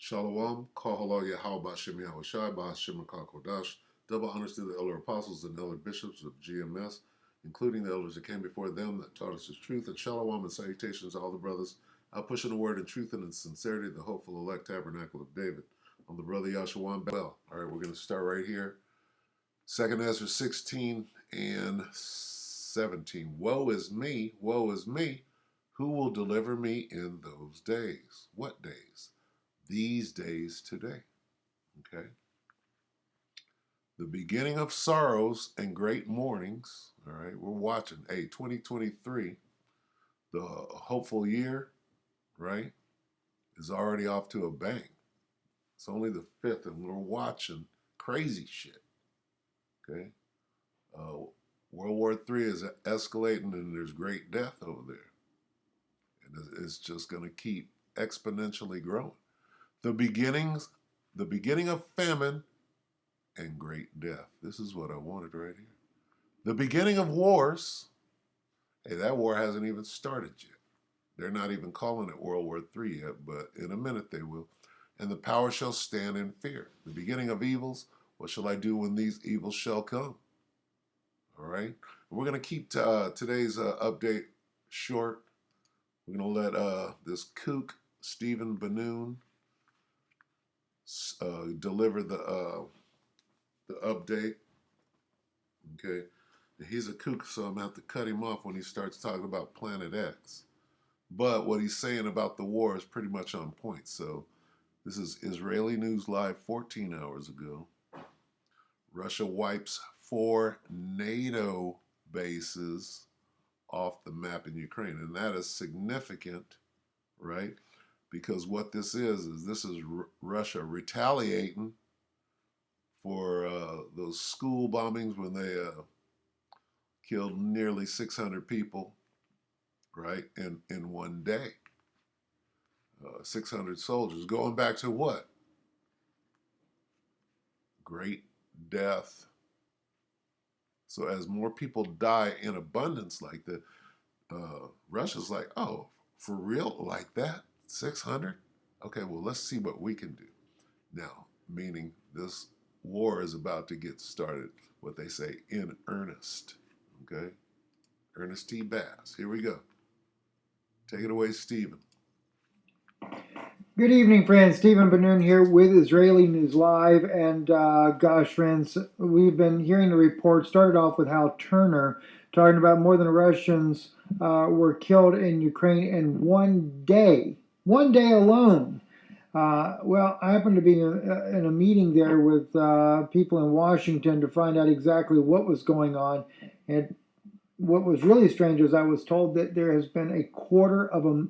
Shalom, Kahalo Yahweh Bashem Yahushai, Bahashem Kodash. Double honors to the elder apostles and elder bishops of GMS, including the elders that came before them that taught us the truth. And shalom and salutations to all the brothers out pushing the word in truth and in sincerity, the hopeful elect tabernacle of David. I'm the brother Yahshua Bell. All right, we're going to start right here. 2nd Ezra 16 and 17. Woe is me, woe is me. Who will deliver me in those days? What days? These days today. Okay. The beginning of sorrows and great mournings. All right. We're watching. Hey, 2023, the hopeful year, right, is already off to a bang. It's only the 5th, and we're watching crazy shit. Okay. World War III is escalating, and there's great death over there. And it's just going to keep exponentially growing. The beginning of famine and great death. This is what I wanted right here. The beginning of wars. Hey, that war hasn't even started yet. They're not even calling it World War III yet, but in a minute they will. And the power shall stand in fear. The beginning of evils. What shall I do when these evils shall come? All right. We're going to keep today's update short. We're going to let this kook, Stephen Banoon, deliver the update. Okay. He's a kook, so I'm going to have to cut him off when he starts talking about Planet X. But what he's saying about the war is pretty much on point. So this is Israeli News Live 14 hours ago. Russia wipes 4 NATO bases off the map in Ukraine. And that is significant, right? Because what this is this is Russia retaliating for those school bombings when they killed nearly 600 people, right, in one day. 600 soldiers. Going back to what? Great death. So as more people die in abundance like that, Russia's like, oh, for real? Like that? 600? Okay, well, let's see what we can do. Now, meaning this war is about to get started, what they say, in earnest. Okay? Ernest T. Bass. Here we go. Take it away, Stephen. Good evening, friends. Stephen Banoon here with Israeli News Live. And gosh, friends, we've been hearing the report. Started off with Hal Turner talking about more than Russians were killed in Ukraine in one day alone. Well, I happened to be in a meeting there with people in Washington to find out exactly what was going on. And what was really strange is I was told that there has been a quarter of a,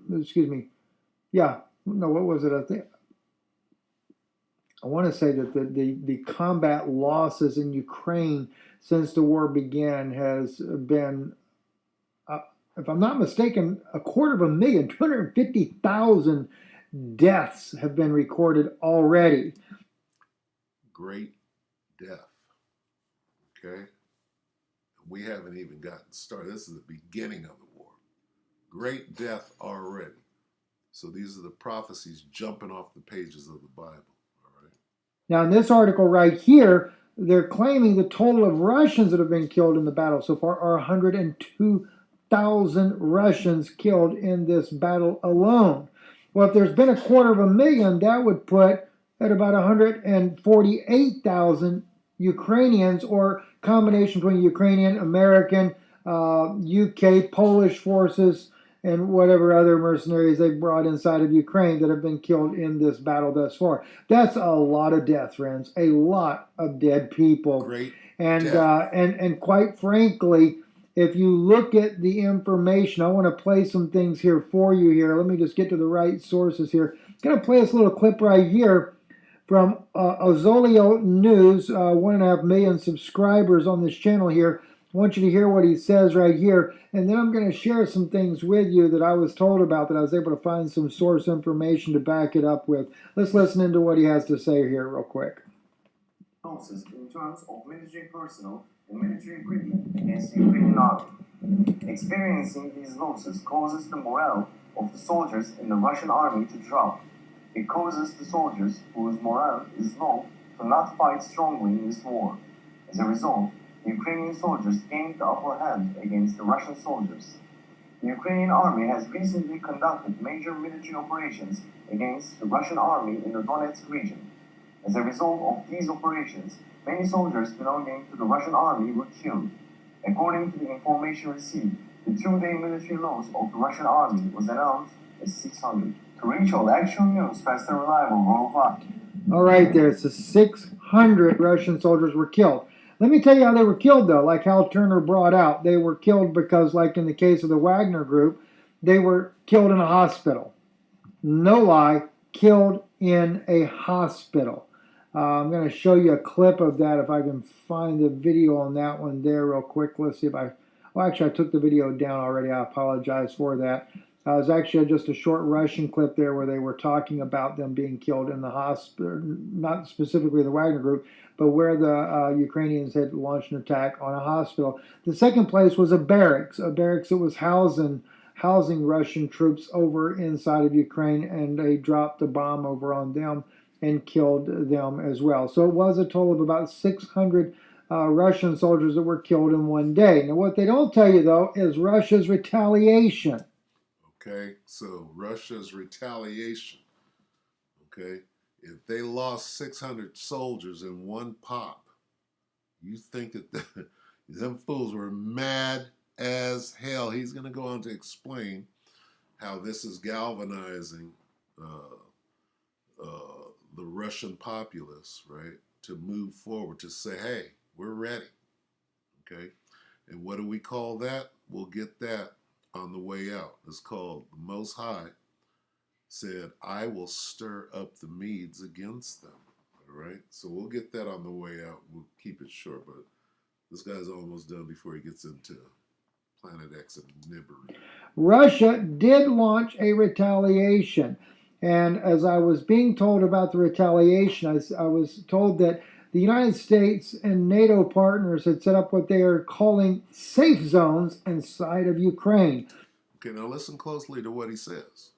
what was it? I want to say that the combat losses in Ukraine since the war began has been, if I'm not mistaken, 250,000, 250,000 deaths have been recorded already. Great death. Okay? We haven't even gotten started. This is the beginning of the war. Great death already. So these are the prophecies jumping off the pages of the Bible. All right. Now, in this article right here, they're claiming the total of Russians that have been killed in the battle so far are 102,000 Russians killed in this battle alone. Well, if there's been 250,000, that would put at about 148,000 Ukrainians, or combination between Ukrainian, American, UK, Polish forces, and whatever other mercenaries they brought inside of Ukraine that have been killed in this battle thus far. That's a lot of death, friends. A lot of dead people. Great and quite frankly, if you look at the information, I want to play some things here for you here. Let me just get to the right sources here. I'm going to play this little clip right here from Ozolio News, 1.5 million subscribers on this channel here. I want you to hear what he says right here, and then I'm going to share some things with you that I was told about that I was able to find some source information to back it up with. Let's listen into what he has to say here real quick. Losses in terms of military personnel and military equipment against the Ukrainian army. Experiencing these losses causes the morale of the soldiers in the Russian army to drop. It causes the soldiers, whose morale is low, to not fight strongly in this war. As a result, the Ukrainian soldiers gained the upper hand against the Russian soldiers. The Ukrainian army has recently conducted major military operations against the Russian army in the Donetsk region. As a result of these operations, many soldiers belonging to the Russian army were killed. According to the information received, the two-day military loss of the Russian army was announced as 600. To reach all actual news fast and reliable worldwide. All right, there. So 600 Russian soldiers were killed. Let me tell you how they were killed, though, like Hal Turner brought out. They were killed because, like in the case of the Wagner group, they were killed in a hospital. No lie, killed in a hospital. I'm going to show you a clip of that if I can find the video on that one there real quick. Let's see if I... Well, actually, I took the video down already. I apologize for that. It was actually just a short Russian clip there where they were talking about them being killed in the hospital, not specifically the Wagner group, but where the Ukrainians had launched an attack on a hospital. The second place was a barracks that was housing Russian troops over inside of Ukraine, and they dropped a bomb over on them and killed them as well. So it was a total of about 600 Russian soldiers that were killed in one day. Now, what they don't tell you, though, is Russia's retaliation. Okay, so Russia's retaliation. Okay, if they lost 600 soldiers in one pop, you think that them fools were mad as hell. He's going to go on to explain how this is galvanizing the Russian populace, right, to move forward, to say, hey, we're ready. Okay, and what do we call that? We'll get that on the way out. It's called the Most High said, I will stir up the Medes against them. All right, so we'll get that on the way out. We'll keep it short, but this guy's almost done before he gets into Planet X and Nibiru. Russia did launch a retaliation. And as I was being told about the retaliation, I was told that the United States and NATO partners had set up what they are calling safe zones inside of Ukraine. Okay, now listen closely to what he says.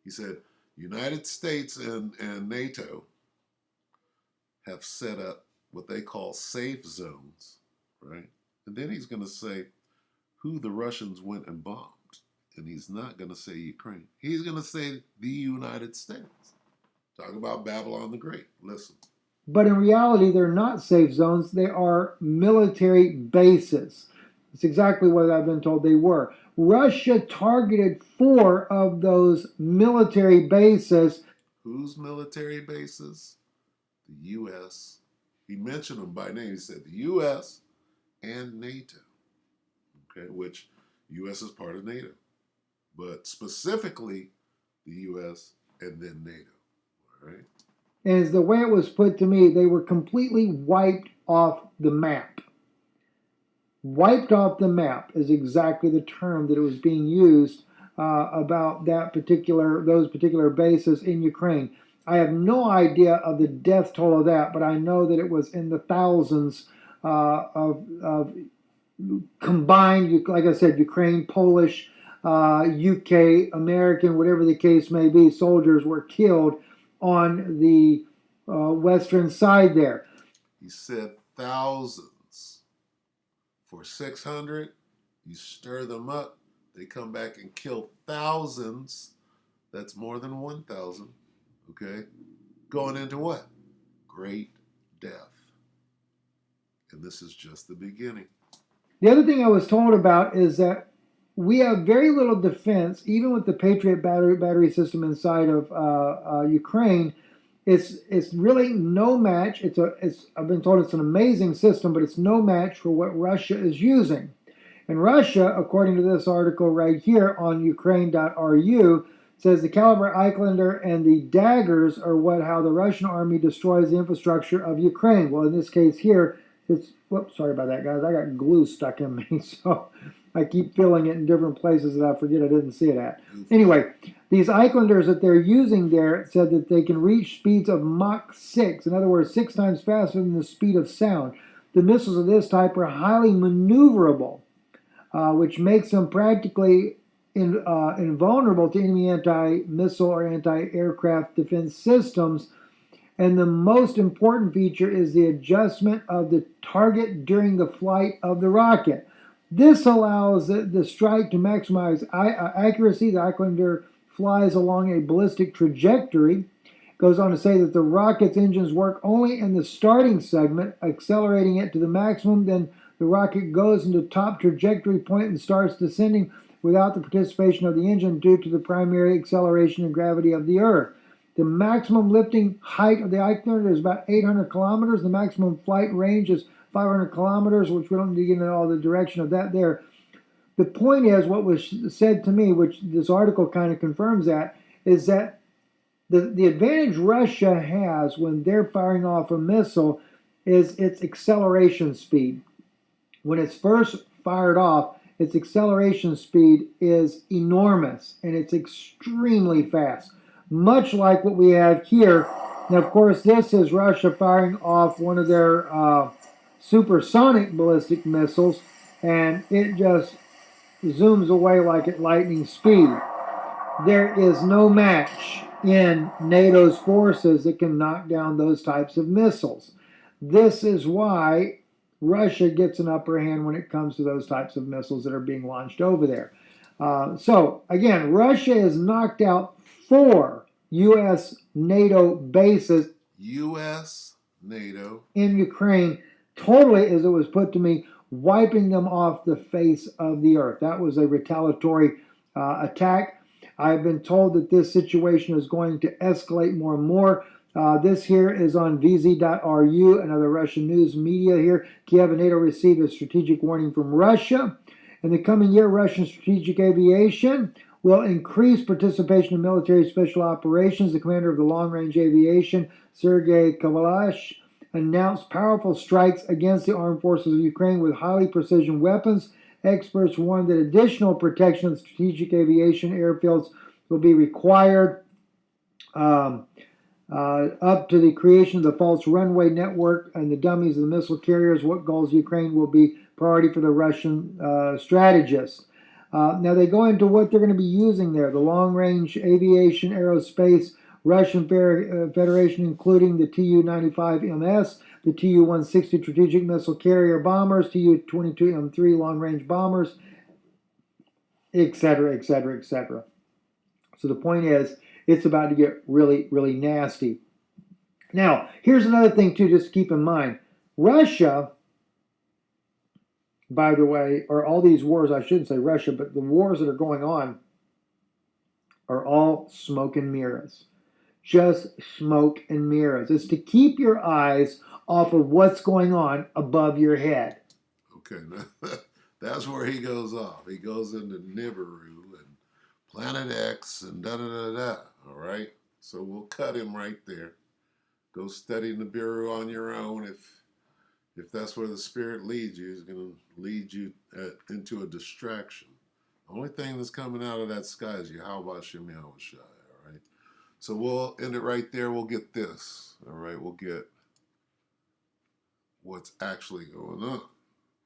He said, United States and NATO have set up what they call safe zones, right? And then he's going to say who the Russians went and bombed. And he's not going to say Ukraine. He's going to say the United States. Talk about Babylon the Great. Listen. But in reality, they're not safe zones. They are military bases. It's exactly what I've been told they were. Russia targeted 4 of those military bases. Whose military bases? The U.S. He mentioned them by name. He said the U.S. and NATO. Okay, which U.S. is part of NATO. But specifically the U.S. and then NATO. All right? And as the way it was put to me, they were completely wiped off the map. Wiped off the map is exactly the term that it was being used about those particular bases in Ukraine. I have no idea of the death toll of that, but I know that it was in the thousands of combined, like I said, Ukraine, Polish, UK, American, whatever the case may be, soldiers were killed on the western side there. He said thousands. For 600, you stir them up, they come back and kill thousands. That's more than 1,000. Okay? Going into what? Great death. And this is just the beginning. The other thing I was told about is that we have very little defense, even with the Patriot battery system inside of Ukraine. It's really no match. I've been told it's an amazing system, but it's no match for what Russia is using. And Russia, according to this article right here on Ukraine.ru, says the Caliber Eiklander and the daggers are how the Russian army destroys the infrastructure of Ukraine. Well, in this case here, whoops, sorry about that, guys. I got glue stuck in me, so I keep filling it in different places that I forget I didn't see it at. Anyway, these Eichlanders that they're using there said that they can reach speeds of Mach 6, in other words, 6 times faster than the speed of sound. The missiles of this type are highly maneuverable, which makes them practically invulnerable to enemy anti-missile or anti-aircraft defense systems. And the most important feature is the adjustment of the target during the flight of the rocket. This allows the strike to maximize accuracy. The Islander flies along a ballistic trajectory. Goes on to say that the rocket's engines work only in the starting segment, accelerating it to the maximum. Then the rocket goes into top trajectory point and starts descending without the participation of the engine due to the primary acceleration and gravity of the Earth. The maximum lifting height of the Islander is about 800 kilometers. The maximum flight range is 500 kilometers, which we don't need to get into all the direction of that there. The point is, what was said to me, which this article kind of confirms that, is that the advantage Russia has when they're firing off a missile is its acceleration speed. When it's first fired off, its acceleration speed is enormous and it's extremely fast, much like what we have here. Now, of course, this is Russia firing off one of their supersonic ballistic missiles, and it just zooms away like at lightning speed. There is no match in NATO's forces that can knock down those types of missiles. This is why Russia gets an upper hand when it comes to those types of missiles that are being launched over there. So, again, Russia has knocked out 4 U.S. NATO bases. U.S., NATO. In Ukraine, totally, as it was put to me, wiping them off the face of the earth. That was a retaliatory attack. I've been told that this situation is going to escalate more and more. This here is on vz.ru, another Russian news media here. Kiev and NATO received a strategic warning from Russia. In the coming year, Russian strategic aviation will increase participation in military special operations. The commander of the long-range aviation, Sergei Kovalev, announced powerful strikes against the armed forces of Ukraine with highly precision weapons. Experts warn that additional protection of strategic aviation airfields will be required up to the creation of the false runway network and the dummies of the missile carriers. What goals Ukraine will be priority for the Russian strategists. Now they go into what they're going to be using there. The long-range aviation aerospace Russian Federation, including the Tu-95MS, the Tu-160 strategic missile carrier bombers, Tu-22M3 long-range bombers, etc., etc., etc. So the point is, it's about to get really, really nasty. Now, here's another thing, too, just to keep in mind. Russia, by the way, or all these wars, I shouldn't say Russia, but the wars that are going on are all smoke and mirrors. Just smoke and mirrors. It's to keep your eyes off of what's going on above your head. Okay, now, that's where he goes off. He goes into Nibiru and Planet X and da-da-da-da, all right? So we'll cut him right there. Go study Nibiru on your own. If that's where the Spirit leads you, he's going to lead you into a distraction. The only thing that's coming out of that sky is Yahweh Shem Yahushai, all right? So we'll end it right there. We'll get this, all right? We'll get what's actually going on.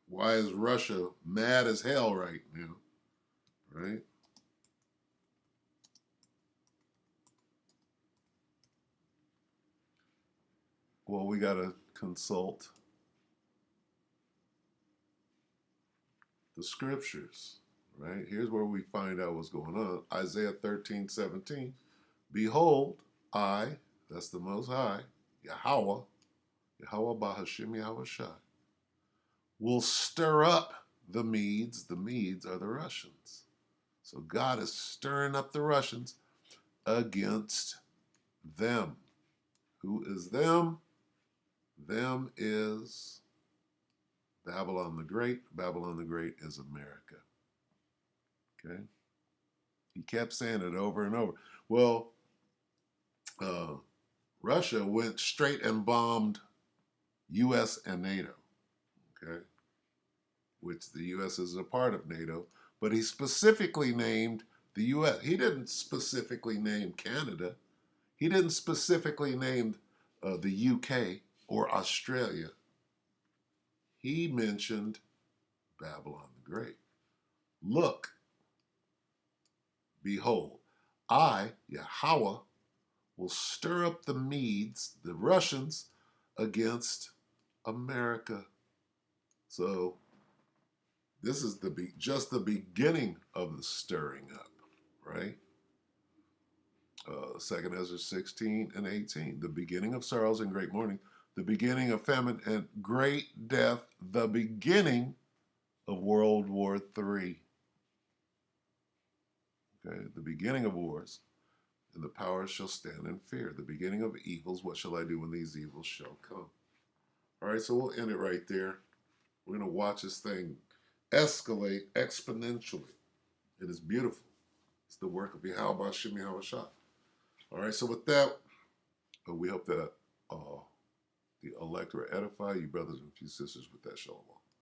Why is Russia mad as hell right now, right? Well, we got to consult the scriptures, right? Here's where we find out what's going on. Isaiah 13:17. Behold, I, that's the Most High, Yahweh Bahashim Yahushai, will stir up the Medes. The Medes are the Russians. So God is stirring up the Russians against them. Who is them? Them is Babylon the Great. Babylon the Great is America. Okay? He kept saying it over and over. Well, Russia went straight and bombed U.S. and NATO. Okay? Which the U.S. is a part of NATO. But he specifically named the U.S. He didn't specifically name Canada. He didn't specifically name the UK or Australia. He mentioned Babylon the Great. Look Behold, I, Yahweh, will stir up the Medes, the Russians, against America. So this is just the beginning of the stirring up, right? 2 Ezra 16 and 18, the beginning of sorrows and great mourning, the beginning of famine and great death, the beginning of World War III. Okay, the beginning of wars, and the powers shall stand in fear. The beginning of evils, what shall I do when these evils shall come? All right, so we'll end it right there. We're going to watch this thing escalate exponentially. It is beautiful. It's the work of Yahweh Shem Yahweh Shah. All right, so with that, we hope that the elect will edify you, brothers and few sisters, with that shalom.